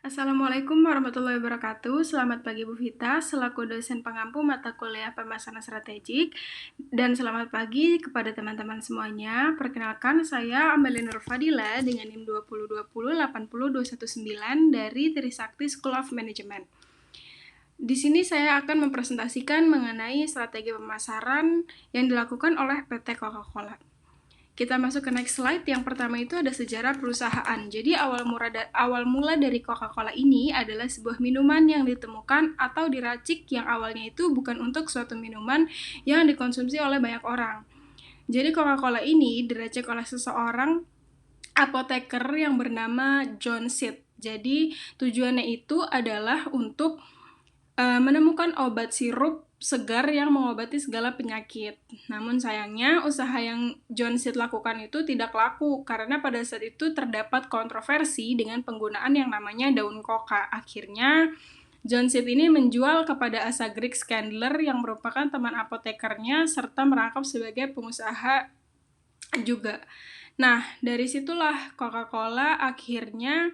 Assalamualaikum warahmatullahi wabarakatuh. Selamat pagi Bu Vita, selaku dosen pengampu mata kuliah pemasaran strategik. Dan selamat pagi kepada teman-teman semuanya. Perkenalkan, saya Amelia Nur Fadila dengan NIM 2020-80219 dari Trisakti School of Management. Di sini saya akan mempresentasikan mengenai strategi pemasaran yang dilakukan oleh PT Coca-Cola. Kita masuk ke next slide. Yang pertama itu ada sejarah perusahaan. Jadi awal mula dari Coca-Cola ini adalah sebuah minuman yang ditemukan atau diracik yang awalnya itu bukan untuk suatu minuman yang dikonsumsi oleh banyak orang. Jadi Coca-Cola ini diracik oleh seseorang apoteker yang bernama John Seed. Jadi tujuannya itu adalah untuk menemukan obat sirup segar yang mengobati segala penyakit. Namun sayangnya usaha yang John Seed lakukan itu tidak laku karena pada saat itu terdapat kontroversi dengan penggunaan yang namanya daun koka. Akhirnya John Seed ini menjual kepada Asa Greg Skandler yang merupakan teman apotekernya serta merangkap sebagai pengusaha juga. Nah, dari situlah Coca-Cola akhirnya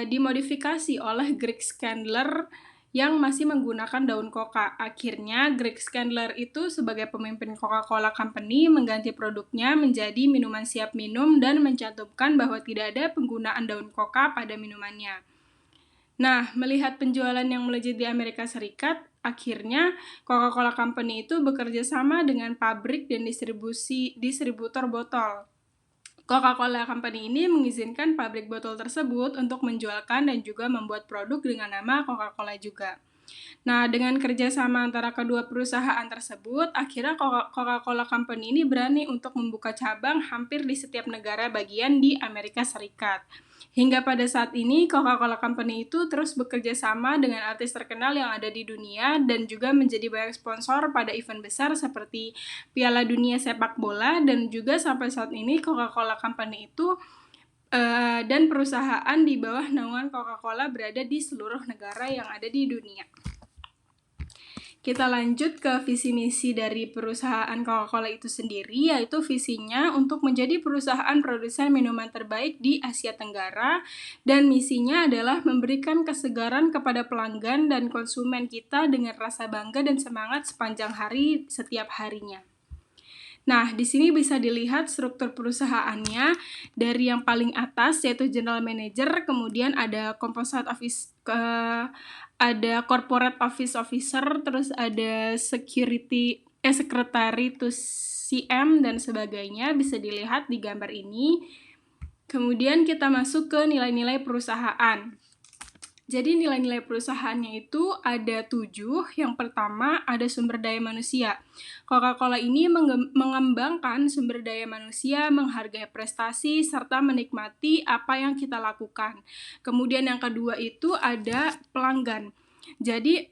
dimodifikasi oleh Greg Skandler yang masih menggunakan daun koka. Akhirnya, Greg Skandler itu sebagai pemimpin Coca-Cola Company mengganti produknya menjadi minuman siap minum dan mencantumkan bahwa tidak ada penggunaan daun koka pada minumannya. Nah, melihat penjualan yang melejit di Amerika Serikat, akhirnya Coca-Cola Company itu bekerja sama dengan pabrik dan distributor botol. Coca-Cola Company ini mengizinkan pabrik botol tersebut untuk menjualkan dan juga membuat produk dengan nama Coca-Cola juga. Nah, dengan kerjasama antara kedua perusahaan tersebut, akhirnya Coca-Cola Company ini berani untuk membuka cabang hampir di setiap negara bagian di Amerika Serikat. Hingga pada saat ini, Coca-Cola Company itu terus bekerja sama dengan artis terkenal yang ada di dunia dan juga menjadi banyak sponsor pada event besar seperti Piala Dunia Sepak Bola, dan juga sampai saat ini Coca-Cola Company itu dan perusahaan di bawah naungan Coca-Cola berada di seluruh negara yang ada di dunia. Kita lanjut ke visi misi dari perusahaan Coca-Cola itu sendiri, yaitu visinya untuk menjadi perusahaan produsen minuman terbaik di Asia Tenggara, dan misinya adalah memberikan kesegaran kepada pelanggan dan konsumen kita dengan rasa bangga dan semangat sepanjang hari setiap harinya. Nah, di sini bisa dilihat struktur perusahaannya dari yang paling atas yaitu General Manager, kemudian ada Composite Office, ada Corporate Office Officer, terus ada Secretary to CM dan sebagainya, bisa dilihat di gambar ini. Kemudian kita masuk ke nilai-nilai perusahaan. Jadi nilai-nilai perusahaannya itu ada 7. Yang pertama ada sumber daya manusia. Coca-Cola ini mengembangkan sumber daya manusia, menghargai prestasi, serta menikmati apa yang kita lakukan. Kemudian yang kedua itu ada pelanggan. Jadi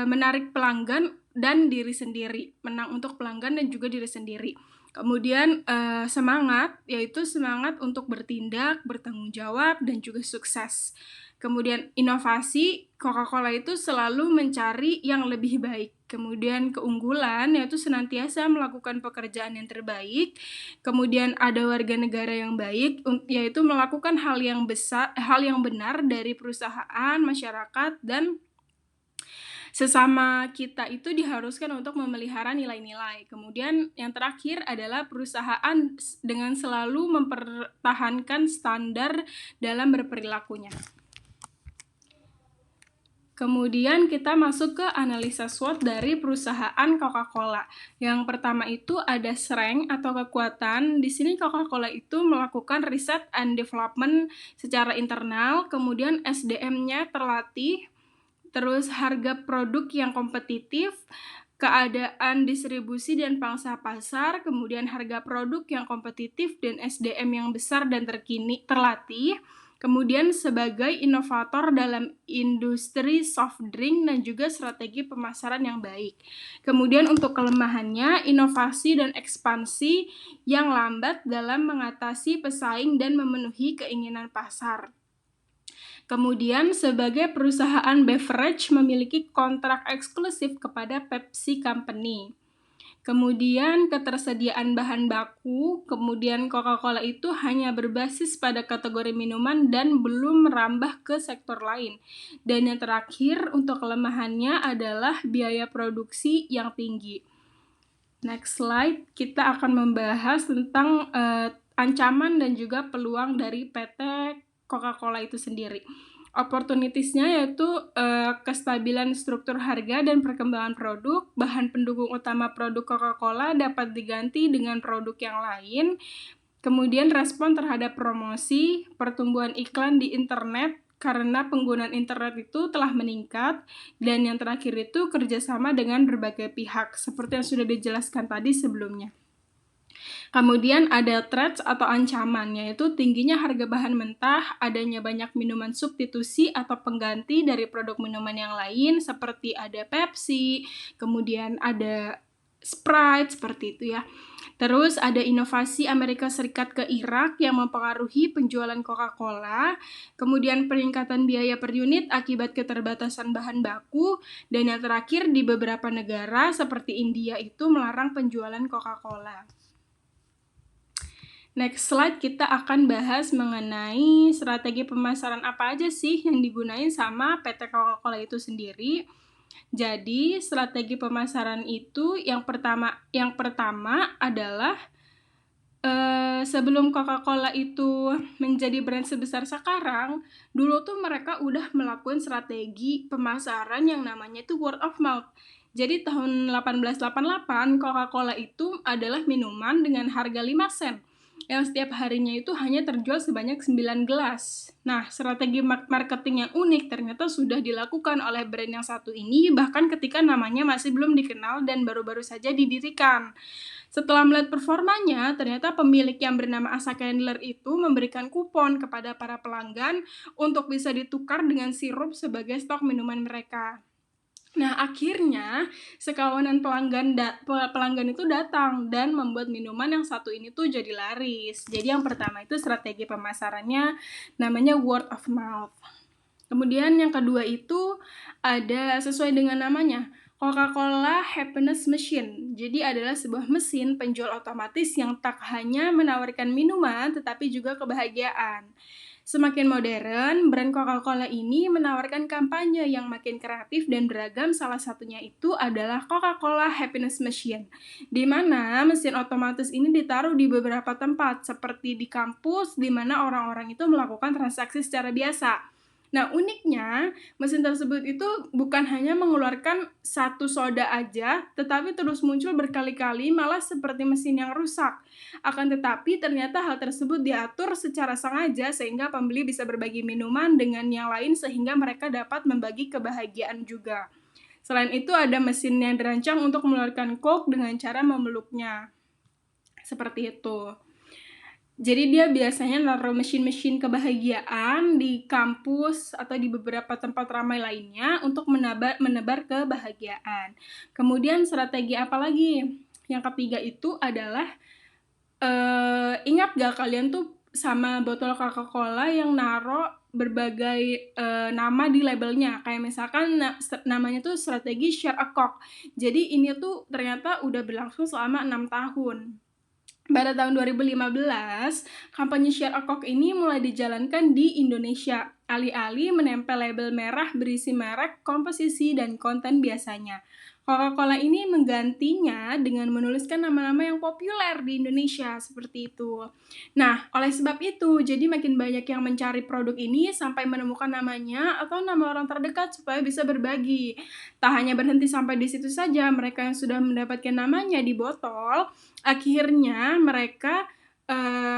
menarik pelanggan dan diri sendiri, menang untuk pelanggan dan juga diri sendiri. Kemudian semangat, yaitu semangat untuk bertindak, bertanggung jawab, dan juga sukses. Kemudian inovasi, Coca-Cola itu selalu mencari yang lebih baik. Kemudian keunggulan, yaitu senantiasa melakukan pekerjaan yang terbaik. Kemudian ada warga negara yang baik, yaitu melakukan hal yang benar dari perusahaan, masyarakat, dan sesama kita itu diharuskan untuk memelihara nilai-nilai. Kemudian yang terakhir adalah perusahaan dengan selalu mempertahankan standar dalam berperilakunya. Kemudian kita masuk ke analisa SWOT dari perusahaan Coca-Cola. Yang pertama itu ada strength atau kekuatan. Di sini Coca-Cola itu melakukan riset and development secara internal, kemudian SDM-nya terlatih, terus harga produk yang kompetitif, keadaan distribusi dan pangsa pasar, kemudian harga produk yang kompetitif dan SDM yang besar dan terlatih, kemudian sebagai inovator dalam industri soft drink dan juga strategi pemasaran yang baik. Kemudian untuk kelemahannya, inovasi dan ekspansi yang lambat dalam mengatasi pesaing dan memenuhi keinginan pasar. Kemudian sebagai perusahaan beverage memiliki kontrak eksklusif kepada Pepsi Company. Kemudian ketersediaan bahan baku, kemudian Coca-Cola itu hanya berbasis pada kategori minuman dan belum merambah ke sektor lain. Dan yang terakhir untuk kelemahannya adalah biaya produksi yang tinggi. Next slide, kita akan membahas tentang ancaman dan juga peluang dari PT Coca-Cola itu sendiri. Opportunities-nya yaitu kestabilan struktur harga dan perkembangan produk, bahan pendukung utama produk Coca-Cola dapat diganti dengan produk yang lain, kemudian respon terhadap promosi, pertumbuhan iklan di internet karena penggunaan internet itu telah meningkat, dan yang terakhir itu kerjasama dengan berbagai pihak, seperti yang sudah dijelaskan tadi sebelumnya. Kemudian ada threats atau ancaman, yaitu tingginya harga bahan mentah, adanya banyak minuman substitusi atau pengganti dari produk minuman yang lain, seperti ada Pepsi, kemudian ada Sprite, seperti itu ya. Terus ada inovasi Amerika Serikat ke Irak yang mempengaruhi penjualan Coca-Cola, kemudian peningkatan biaya per unit akibat keterbatasan bahan baku, dan yang terakhir di beberapa negara seperti India itu melarang penjualan Coca-Cola. Next slide, kita akan bahas mengenai strategi pemasaran apa aja sih yang digunain sama PT Coca-Cola itu sendiri. Jadi, strategi pemasaran itu yang pertama adalah sebelum Coca-Cola itu menjadi brand sebesar sekarang, dulu tuh mereka udah melakukan strategi pemasaran yang namanya itu word of mouth. Jadi tahun 1888 Coca-Cola itu adalah minuman dengan harga 5 sen yang setiap harinya itu hanya terjual sebanyak 9 gelas. Nah, strategi marketing yang unik ternyata sudah dilakukan oleh brand yang satu ini bahkan ketika namanya masih belum dikenal dan baru-baru saja didirikan. Setelah melihat performanya, ternyata pemilik yang bernama Asa Candler itu memberikan kupon kepada para pelanggan untuk bisa ditukar dengan sirup sebagai stok minuman mereka. Nah, akhirnya sekawanan pelanggan itu datang dan membuat minuman yang satu ini tuh jadi laris. Jadi yang pertama itu strategi pemasarannya namanya word of mouth. Kemudian yang kedua itu ada sesuai dengan namanya, Coca-Cola Happiness Machine. Jadi adalah sebuah mesin penjual otomatis yang tak hanya menawarkan minuman tetapi juga kebahagiaan. Semakin modern, brand Coca-Cola ini menawarkan kampanye yang makin kreatif dan beragam. Salah satunya itu adalah Coca-Cola Happiness Machine, di mana mesin otomatis ini ditaruh di beberapa tempat, seperti di kampus, di mana orang-orang itu melakukan transaksi secara biasa. Nah, uniknya, mesin tersebut itu bukan hanya mengeluarkan satu soda aja, tetapi terus muncul berkali-kali, malah seperti mesin yang rusak. Akan tetapi, ternyata hal tersebut diatur secara sengaja sehingga pembeli bisa berbagi minuman dengan yang lain sehingga mereka dapat membagi kebahagiaan juga. Selain itu, ada mesin yang dirancang untuk mengeluarkan Coke dengan cara memeluknya. Seperti itu. Jadi dia biasanya naruh mesin-mesin kebahagiaan di kampus atau di beberapa tempat ramai lainnya untuk menebar kebahagiaan. Kemudian strategi apa lagi? Yang ketiga itu adalah ingat gak kalian tuh sama botol Coca-Cola yang naruh berbagai nama di labelnya, kayak misalkan namanya tuh strategi Share a Coke. Jadi ini tuh ternyata udah berlangsung selama 6 tahun. Pada tahun 2015, kampanye Share a Coke ini mulai dijalankan di Indonesia. Alih-alih menempel label merah berisi merek, komposisi, dan konten biasanya. Coca-Cola ini menggantinya dengan menuliskan nama-nama yang populer di Indonesia, seperti itu. Nah, oleh sebab itu, jadi makin banyak yang mencari produk ini sampai menemukan namanya atau nama orang terdekat supaya bisa berbagi. Tak hanya berhenti sampai di situ saja, mereka yang sudah mendapatkan namanya di botol, akhirnya mereka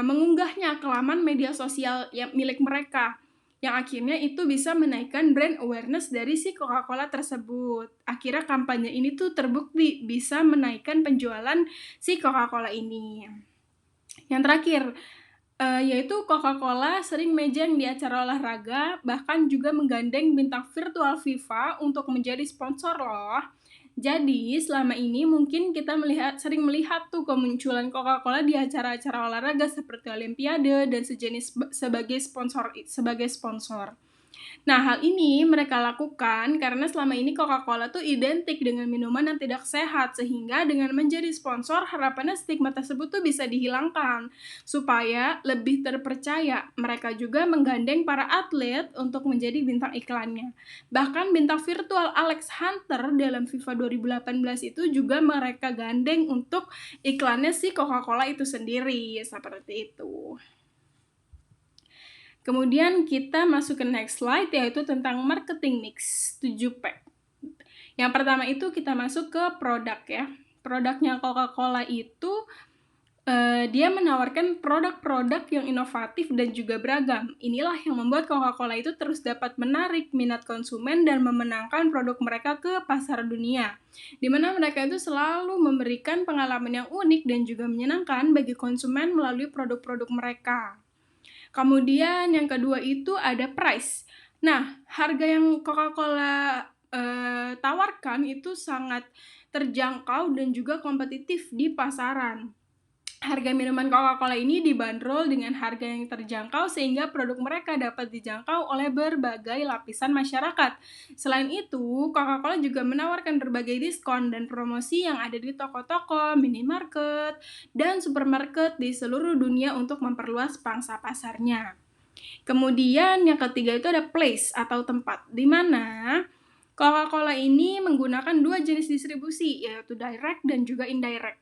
mengunggahnya ke laman media sosial yang milik mereka, yang akhirnya itu bisa menaikkan brand awareness dari si Coca-Cola tersebut. Akhirnya kampanye ini tuh terbukti bisa menaikkan penjualan si Coca-Cola ini. Yang terakhir, yaitu Coca-Cola sering mejeng di acara olahraga, bahkan juga menggandeng bintang virtual FIFA untuk menjadi sponsor loh. Jadi, selama ini mungkin kita sering melihat tuh kemunculan Coca-Cola di acara-acara olahraga seperti Olimpiade dan sejenis sebagai sponsor. Nah, hal ini mereka lakukan karena selama ini Coca-Cola tuh identik dengan minuman yang tidak sehat, sehingga dengan menjadi sponsor, harapannya stigma tersebut tuh bisa dihilangkan. Supaya lebih terpercaya, mereka juga menggandeng para atlet untuk menjadi bintang iklannya. Bahkan bintang virtual Alex Hunter dalam FIFA 2018 itu juga mereka gandeng untuk iklannya si Coca-Cola itu sendiri, seperti itu. Kemudian kita masuk ke next slide, yaitu tentang marketing mix 7P. Yang pertama itu kita masuk ke produk ya. Produknya Coca-Cola itu dia menawarkan produk-produk yang inovatif dan juga beragam. Inilah yang membuat Coca-Cola itu terus dapat menarik minat konsumen dan memenangkan produk mereka ke pasar dunia. Di mana mereka itu selalu memberikan pengalaman yang unik dan juga menyenangkan bagi konsumen melalui produk-produk mereka. Kemudian yang kedua itu ada price. Nah, harga yang Coca-Cola tawarkan itu sangat terjangkau dan juga kompetitif di pasaran. Harga minuman Coca-Cola ini dibanderol dengan harga yang terjangkau sehingga produk mereka dapat dijangkau oleh berbagai lapisan masyarakat. Selain itu, Coca-Cola juga menawarkan berbagai diskon dan promosi yang ada di toko-toko, minimarket, dan supermarket di seluruh dunia untuk memperluas pangsa pasarnya. Kemudian yang ketiga itu ada place atau tempat, di mana Coca-Cola ini menggunakan dua jenis distribusi, yaitu direct dan juga indirect.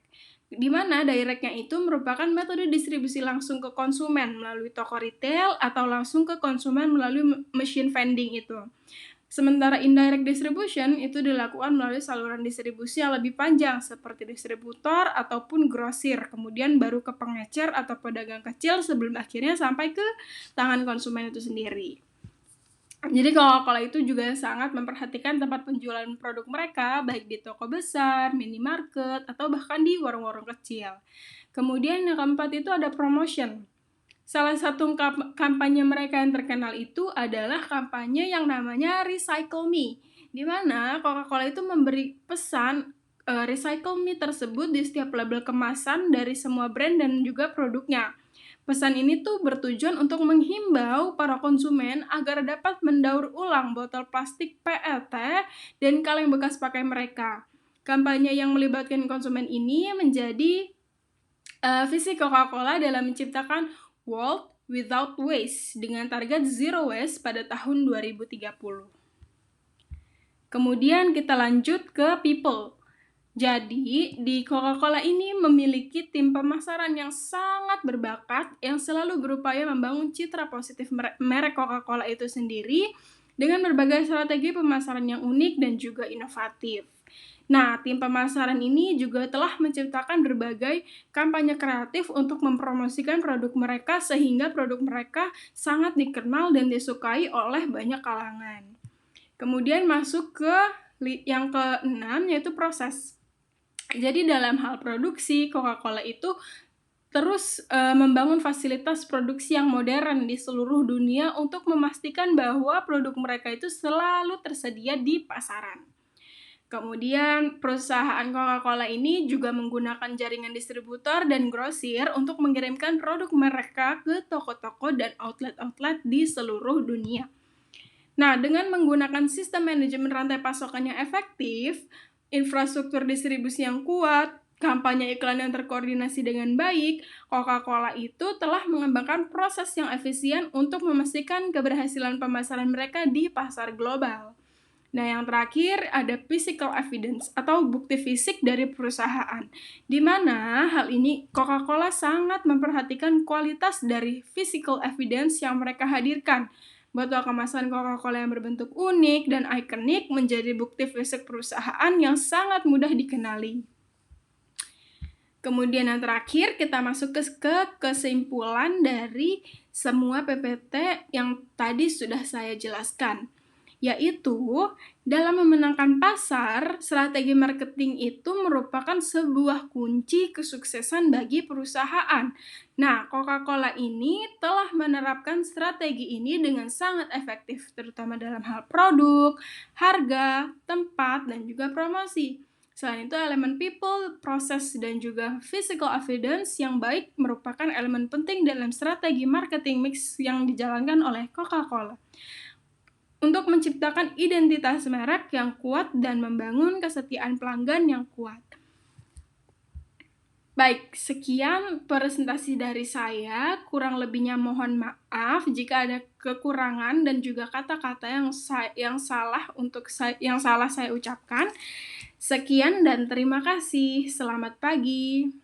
Di mana directnya itu merupakan metode distribusi langsung ke konsumen melalui toko retail atau langsung ke konsumen melalui machine vending itu. Sementara indirect distribution itu dilakukan melalui saluran distribusi yang lebih panjang seperti distributor ataupun grosir, kemudian baru ke pengecer atau pedagang kecil sebelum akhirnya sampai ke tangan konsumen itu sendiri. Jadi Coca-Cola itu juga sangat memperhatikan tempat penjualan produk mereka, baik di toko besar, minimarket, atau bahkan di warung-warung kecil. Kemudian yang keempat itu ada promotion. Salah satu kampanye mereka yang terkenal itu adalah kampanye yang namanya Recycle Me, di mana Coca-Cola itu memberi pesan Recycle Me tersebut di setiap label kemasan dari semua brand dan juga produknya. Pesan ini tuh bertujuan untuk menghimbau para konsumen agar dapat mendaur ulang botol plastik PET dan kaleng bekas pakai mereka. Kampanye yang melibatkan konsumen ini menjadi visi Coca-Cola dalam menciptakan World Without Waste dengan target Zero Waste pada tahun 2030. Kemudian kita lanjut ke people. Jadi, di Coca-Cola ini memiliki tim pemasaran yang sangat berbakat yang selalu berupaya membangun citra positif merek Coca-Cola itu sendiri dengan berbagai strategi pemasaran yang unik dan juga inovatif. Nah, tim pemasaran ini juga telah menciptakan berbagai kampanye kreatif untuk mempromosikan produk mereka sehingga produk mereka sangat dikenal dan disukai oleh banyak kalangan. Kemudian masuk ke yang keenam yaitu proses. Jadi dalam hal produksi, Coca-Cola itu terus membangun fasilitas produksi yang modern di seluruh dunia untuk memastikan bahwa produk mereka itu selalu tersedia di pasaran. Kemudian perusahaan Coca-Cola ini juga menggunakan jaringan distributor dan grosir untuk mengirimkan produk mereka ke toko-toko dan outlet-outlet di seluruh dunia. Nah, dengan menggunakan sistem manajemen rantai pasokan yang efektif, infrastruktur distribusi yang kuat, kampanye iklan yang terkoordinasi dengan baik, Coca-Cola itu telah mengembangkan proses yang efisien untuk memastikan keberhasilan pemasaran mereka di pasar global. Nah, yang terakhir ada physical evidence atau bukti fisik dari perusahaan, di mana hal ini Coca-Cola sangat memperhatikan kualitas dari physical evidence yang mereka hadirkan. Botol kemasan Coca-Cola yang berbentuk unik dan ikonik menjadi bukti fisik perusahaan yang sangat mudah dikenali. Kemudian yang terakhir kita masuk ke kesimpulan dari semua PPT yang tadi sudah saya jelaskan, yaitu dalam memenangkan pasar, strategi marketing itu merupakan sebuah kunci kesuksesan bagi perusahaan. Nah, Coca-Cola ini telah menerapkan strategi ini dengan sangat efektif, terutama dalam hal produk, harga, tempat, dan juga promosi. Selain itu, elemen people, proses, dan juga physical evidence yang baik merupakan elemen penting dalam strategi marketing mix yang dijalankan oleh Coca-Cola. untuk menciptakan identitas merek yang kuat dan membangun kesetiaan pelanggan yang kuat. Baik, sekian presentasi dari saya. Kurang lebihnya mohon maaf jika ada kekurangan dan juga kata-kata yang salah saya ucapkan. Sekian dan terima kasih. Selamat pagi.